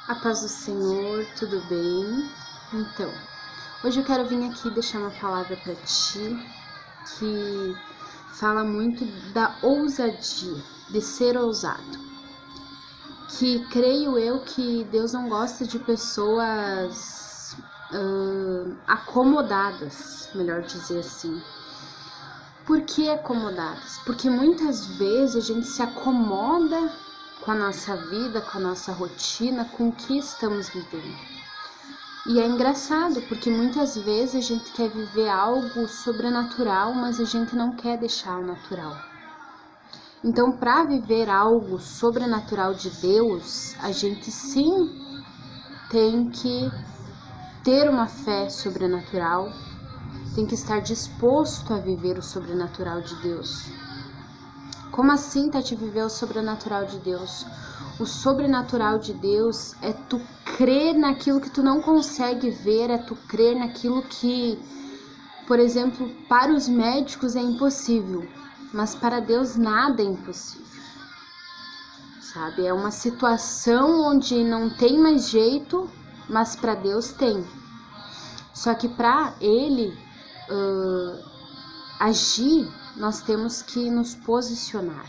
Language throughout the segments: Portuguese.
A paz do Senhor, tudo bem? Então, hoje eu quero vir aqui deixar uma palavra para ti que fala muito da ousadia, de ser ousado. Que creio eu que Deus não gosta de pessoas acomodadas, melhor dizer assim. Por que acomodadas? Porque muitas vezes a gente se acomoda com a nossa vida, com a nossa rotina, com o que estamos vivendo. E é engraçado, porque muitas vezes a gente quer viver algo sobrenatural, mas a gente não quer deixar o natural. Então, para viver algo sobrenatural de Deus, a gente sim tem que ter uma fé sobrenatural, tem que estar disposto a viver o sobrenatural de Deus. Como assim, Tati, viver o sobrenatural de Deus? O sobrenatural de Deus é tu crer naquilo que tu não consegue ver, é tu crer naquilo que, por exemplo, para os médicos é impossível, mas para Deus nada é impossível, sabe? É uma situação onde não tem mais jeito, mas para Deus tem. Só que para Ele agir, nós temos que nos posicionar.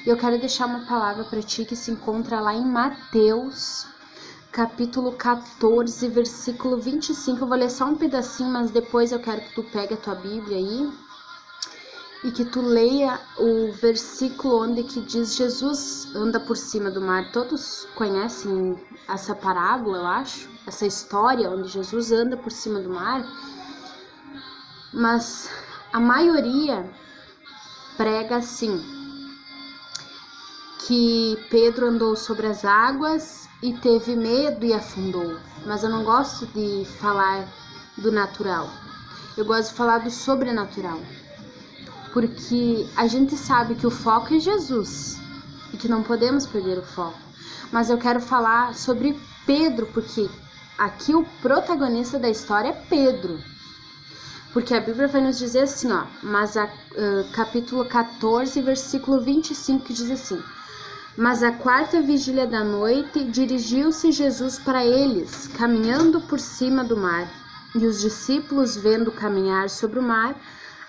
Eu quero deixar uma palavra para ti que se encontra lá em Mateus, capítulo 14, versículo 25. Eu vou ler só um pedacinho, mas depois eu quero que tu pegue a tua Bíblia aí e que tu leia o versículo onde que diz: Jesus anda por cima do mar. Todos conhecem essa parábola, eu acho, essa história onde Jesus anda por cima do mar, mas a maioria prega assim, que Pedro andou sobre as águas e teve medo e afundou. Mas eu não gosto de falar do natural, eu gosto de falar do sobrenatural, porque a gente sabe que o foco é Jesus e que não podemos perder o foco. Mas eu quero falar sobre Pedro, porque aqui o protagonista da história é Pedro. Porque a Bíblia vai nos dizer assim, ó, mas capítulo 14, versículo 25, que diz assim: mas à quarta vigília da noite, dirigiu-se Jesus para eles, caminhando por cima do mar. E os discípulos, vendo caminhar sobre o mar,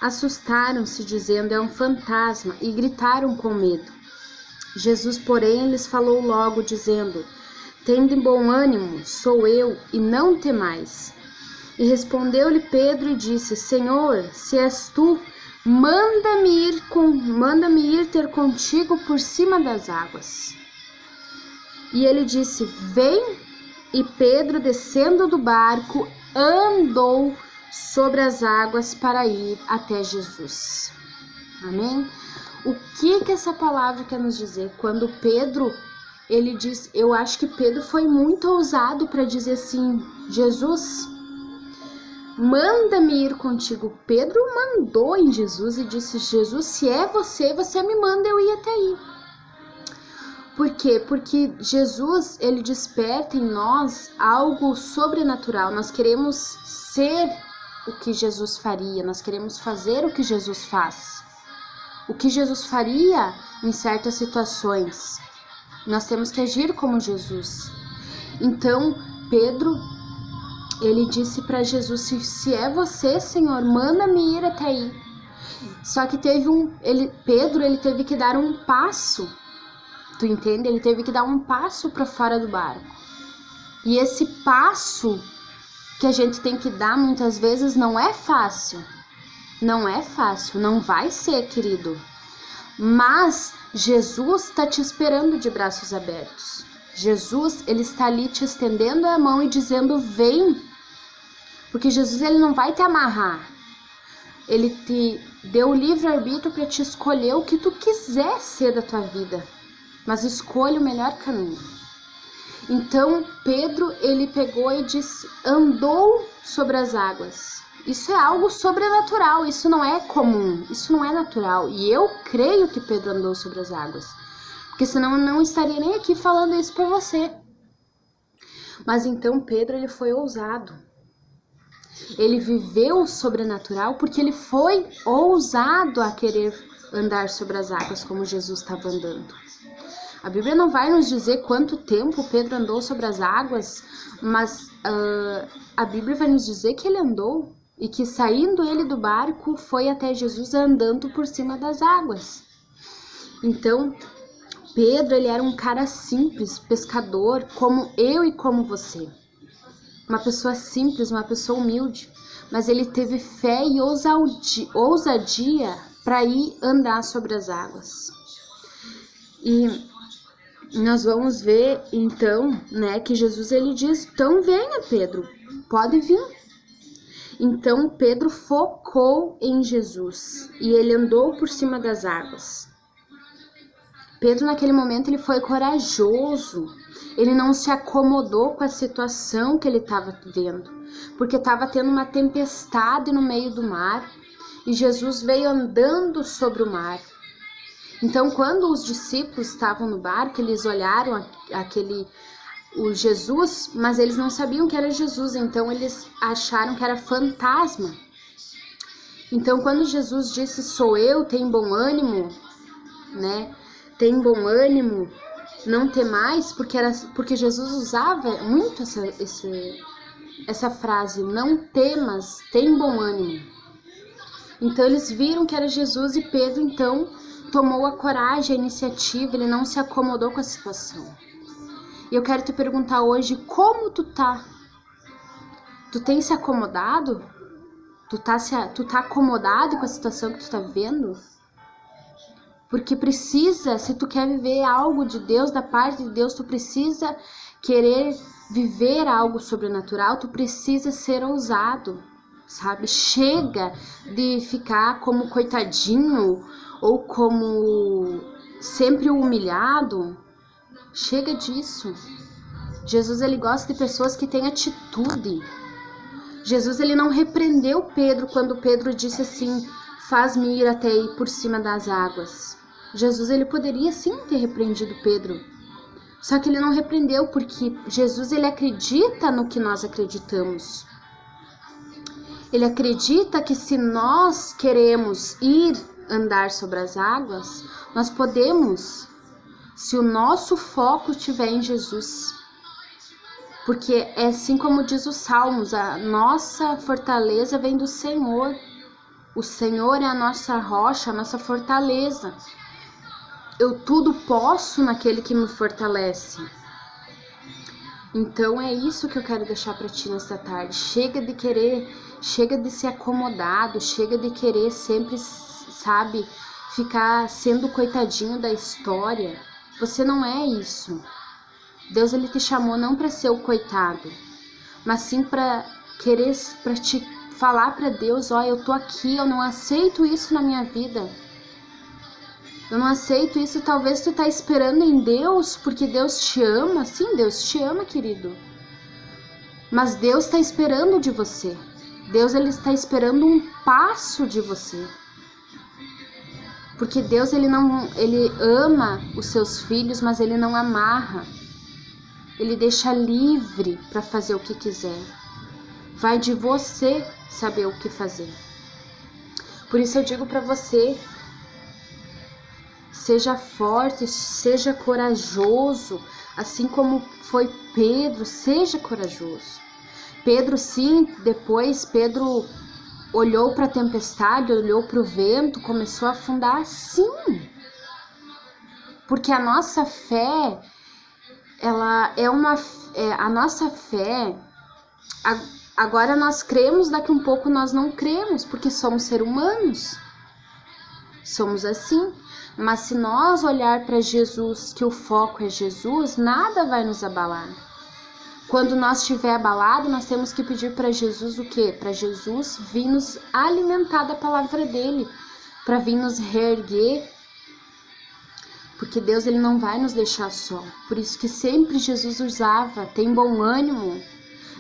assustaram-se, dizendo: é um fantasma, e gritaram com medo. Jesus, porém, lhes falou logo, dizendo: tende bom ânimo, sou eu, e não temais. E respondeu-lhe Pedro e disse: Senhor, se és tu, manda-me ir ter contigo por cima das águas. E ele disse: vem. E Pedro, descendo do barco, andou sobre as águas para ir até Jesus. Amém? O que essa palavra quer nos dizer? Quando Pedro, ele diz, eu acho que Pedro foi muito ousado para dizer assim: Jesus, manda-me ir contigo. Pedro mandou em Jesus e disse: Jesus, se é você, você me manda eu ir até aí. Por quê? Porque Jesus, ele desperta em nós algo sobrenatural. Nós queremos ser o que Jesus faria, nós queremos fazer o que Jesus faz. O que Jesus faria em certas situações. Nós temos que agir como Jesus. Então, Pedro, ele disse para Jesus: se é você, Senhor, manda-me ir até aí. Só que Pedro, ele teve que dar um passo, tu entende? Ele teve que dar um passo para fora do barco. E esse passo que a gente tem que dar muitas vezes não é fácil. Não é fácil, não vai ser, querido. Mas Jesus está te esperando de braços abertos. Jesus, ele está ali te estendendo a mão e dizendo: vem. Porque Jesus, ele não vai te amarrar. Ele te deu o livre-arbítrio para te escolher o que tu quiser ser da tua vida. Mas escolha o melhor caminho. Então, Pedro, ele pegou e disse, andou sobre as águas. Isso é algo sobrenatural, isso não é comum, isso não é natural. E eu creio que Pedro andou sobre as águas. Porque senão eu não estaria nem aqui falando isso para você. Mas então Pedro, ele foi ousado. Ele viveu o sobrenatural porque ele foi ousado a querer andar sobre as águas como Jesus estava andando. A Bíblia não vai nos dizer quanto tempo Pedro andou sobre as águas, mas a Bíblia vai nos dizer que ele andou e que saindo ele do barco foi até Jesus andando por cima das águas. Então, Pedro, ele era um cara simples, pescador, como eu e como você. Uma pessoa simples, uma pessoa humilde, mas ele teve fé e ousadia para ir andar sobre as águas. E nós vamos ver, então, né, que Jesus, ele diz, então venha, Pedro, pode vir. Então, Pedro focou em Jesus e ele andou por cima das águas. Pedro, naquele momento, ele foi corajoso. Ele não se acomodou com a situação que ele estava vendo, porque estava tendo uma tempestade no meio do mar e Jesus veio andando sobre o mar. Então, quando os discípulos estavam no barco, eles olharam o Jesus, mas eles não sabiam que era Jesus, então eles acharam que era fantasma. Então, quando Jesus disse, sou eu, tem bom ânimo, né? Tem bom ânimo, não temais, porque Jesus usava muito essa frase, não temas, tem bom ânimo. Então eles viram que era Jesus e Pedro então tomou a coragem, a iniciativa, ele não se acomodou com a situação. E eu quero te perguntar hoje, como tu tá? Tu tem se acomodado? Tu tá acomodado com a situação que tu tá vivendo? Porque precisa, se tu quer viver algo de Deus, da parte de Deus, tu precisa querer viver algo sobrenatural, tu precisa ser ousado, sabe? Chega de ficar como coitadinho ou como sempre humilhado. Chega disso. Jesus, ele gosta de pessoas que têm atitude. Jesus, ele não repreendeu Pedro quando Pedro disse assim, faz-me ir até aí por cima das águas. Jesus, ele poderia sim ter repreendido Pedro, só que ele não repreendeu porque Jesus, ele acredita no que nós acreditamos. Ele acredita que se nós queremos ir andar sobre as águas, nós podemos, se o nosso foco estiver em Jesus. Porque é assim como diz os Salmos, a nossa fortaleza vem do Senhor. O Senhor é a nossa rocha, a nossa fortaleza. Eu tudo posso naquele que me fortalece. Então é isso que eu quero deixar para ti nesta tarde. Chega de querer, chega de ser acomodado, chega de querer sempre, sabe, ficar sendo coitadinho da história. Você não é isso. Deus, ele te chamou não para ser o coitado, mas sim para querer, para te falar para Deus, ó, eu tô aqui, eu não aceito isso na minha vida. Eu não aceito isso. Talvez tu tá esperando em Deus porque Deus te ama. Sim, Deus te ama, querido. Mas Deus está esperando de você. Deus, ele está esperando um passo de você. Porque Deus, ele ama os seus filhos, mas ele não amarra. Ele deixa livre para fazer o que quiser. Vai de você saber o que fazer. Por isso eu digo para você, seja forte, seja corajoso, assim como foi Pedro, seja corajoso. Pedro, sim, depois Pedro olhou para a tempestade, olhou para o vento, começou a afundar, sim. Porque a nossa fé, ela é a nossa fé, agora nós cremos, daqui um pouco nós não cremos, porque somos seres humanos. Somos assim. Mas se nós olhar para Jesus, que o foco é Jesus, nada vai nos abalar. Quando nós estiver abalado, nós temos que pedir para Jesus o quê? Para Jesus vir nos alimentar da palavra dele, para vir nos reerguer, porque Deus, ele não vai nos deixar só. Por isso que sempre Jesus usava, tem bom ânimo,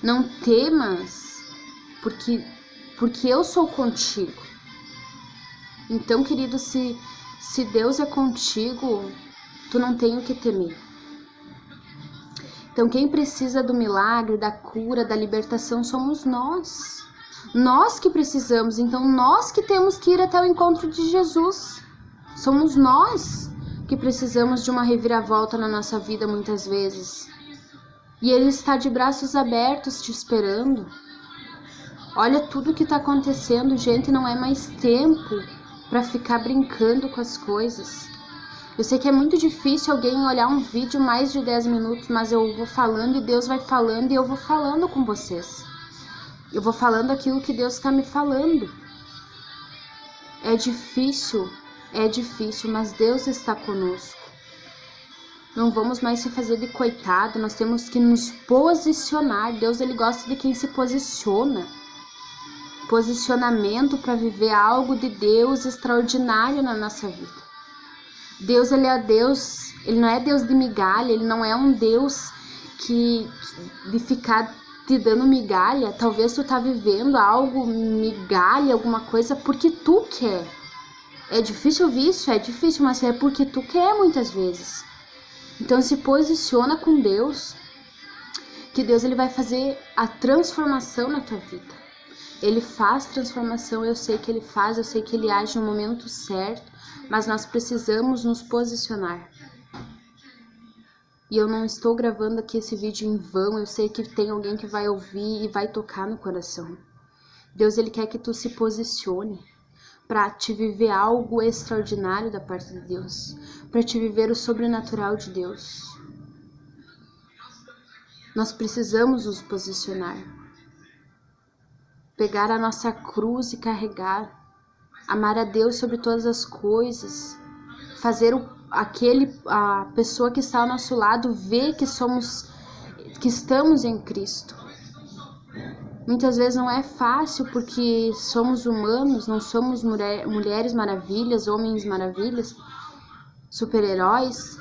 não temas, porque eu sou contigo. Então, querido, se Deus é contigo, tu não tem o que temer. Então, quem precisa do milagre, da cura, da libertação, somos nós. Nós que precisamos, então nós que temos que ir até o encontro de Jesus. Somos nós que precisamos de uma reviravolta na nossa vida muitas vezes. E Ele está de braços abertos te esperando. Olha tudo que está acontecendo, gente, não é mais tempo para ficar brincando com as coisas. Eu sei que é muito difícil alguém olhar um vídeo mais de 10 minutos, mas eu vou falando e Deus vai falando e eu vou falando com vocês. Eu vou falando aquilo que Deus está me falando. É difícil, mas Deus está conosco. Não vamos mais se fazer de coitado, nós temos que nos posicionar. Deus, Ele gosta de quem se posiciona. Posicionamento para viver algo de Deus extraordinário na nossa vida. Deus, Ele é Deus, Ele não é Deus de migalha, Ele não é um Deus de ficar te dando migalha. Talvez tu tá vivendo algo, migalha, alguma coisa, porque tu quer. É difícil ouvir isso, é difícil, mas é porque tu quer muitas vezes. Então se posiciona com Deus, que Deus, Ele vai fazer a transformação na tua vida. Ele faz transformação, eu sei que Ele faz, eu sei que Ele age no momento certo, mas nós precisamos nos posicionar. E eu não estou gravando aqui esse vídeo em vão, eu sei que tem alguém que vai ouvir e vai tocar no coração. Deus, Ele quer que tu se posicione para te viver algo extraordinário da parte de Deus, para te viver o sobrenatural de Deus. Nós precisamos nos posicionar, pegar a nossa cruz e carregar, amar a Deus sobre todas as coisas, fazer a pessoa que está ao nosso lado ver que estamos em Cristo. Muitas vezes não é fácil porque somos humanos, não somos mulheres maravilhas, homens maravilhas, super-heróis,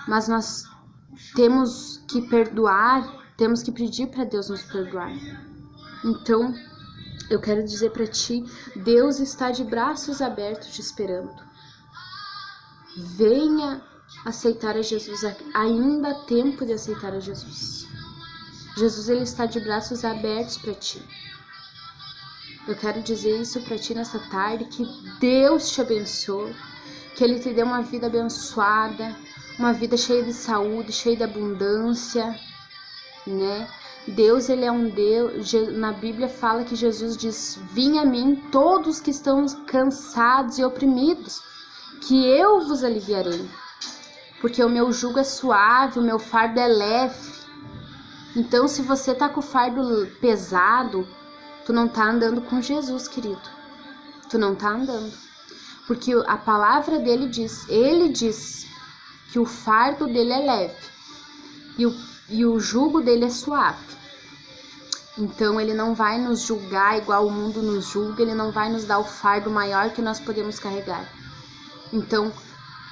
mas nós temos que perdoar, temos que pedir para Deus nos perdoar. Então, eu quero dizer para ti, Deus está de braços abertos te esperando. Venha aceitar a Jesus, ainda há tempo de aceitar a Jesus. Jesus, Ele está de braços abertos para ti. Eu quero dizer isso para ti nessa tarde, que Deus te abençoe, que Ele te dê uma vida abençoada, uma vida cheia de saúde, cheia de abundância, né? Deus, Ele é um Deus, na Bíblia fala que Jesus diz, vinde a mim todos que estão cansados e oprimidos, que eu vos aliviarei, porque o meu jugo é suave, o meu fardo é leve. Então, se você tá com o fardo pesado, tu não tá andando com Jesus, querido. Tu não tá andando. Porque a palavra dele diz, ele diz que o fardo dele é leve e o jugo dele é suave. Então, ele não vai nos julgar igual o mundo nos julga, ele não vai nos dar o fardo maior que nós podemos carregar. Então,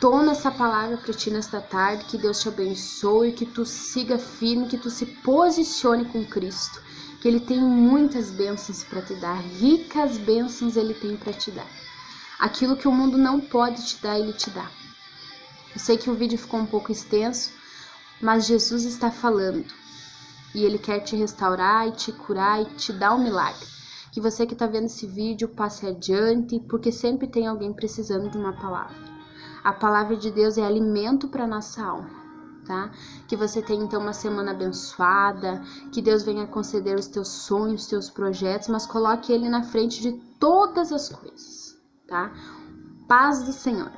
toma essa palavra para ti nesta tarde, que Deus te abençoe, que tu siga firme, que tu se posicione com Cristo, que Ele tem muitas bênçãos para te dar, ricas bênçãos Ele tem para te dar. Aquilo que o mundo não pode te dar, Ele te dá. Eu sei que o vídeo ficou um pouco extenso, mas Jesus está falando e Ele quer te restaurar e te curar e te dar um milagre. Que você que está vendo esse vídeo passe adiante, porque sempre tem alguém precisando de uma palavra. A palavra de Deus é alimento para nossa alma, tá? Que você tenha então uma semana abençoada, que Deus venha conceder os teus sonhos, os teus projetos, mas coloque Ele na frente de todas as coisas, tá? Paz do Senhor.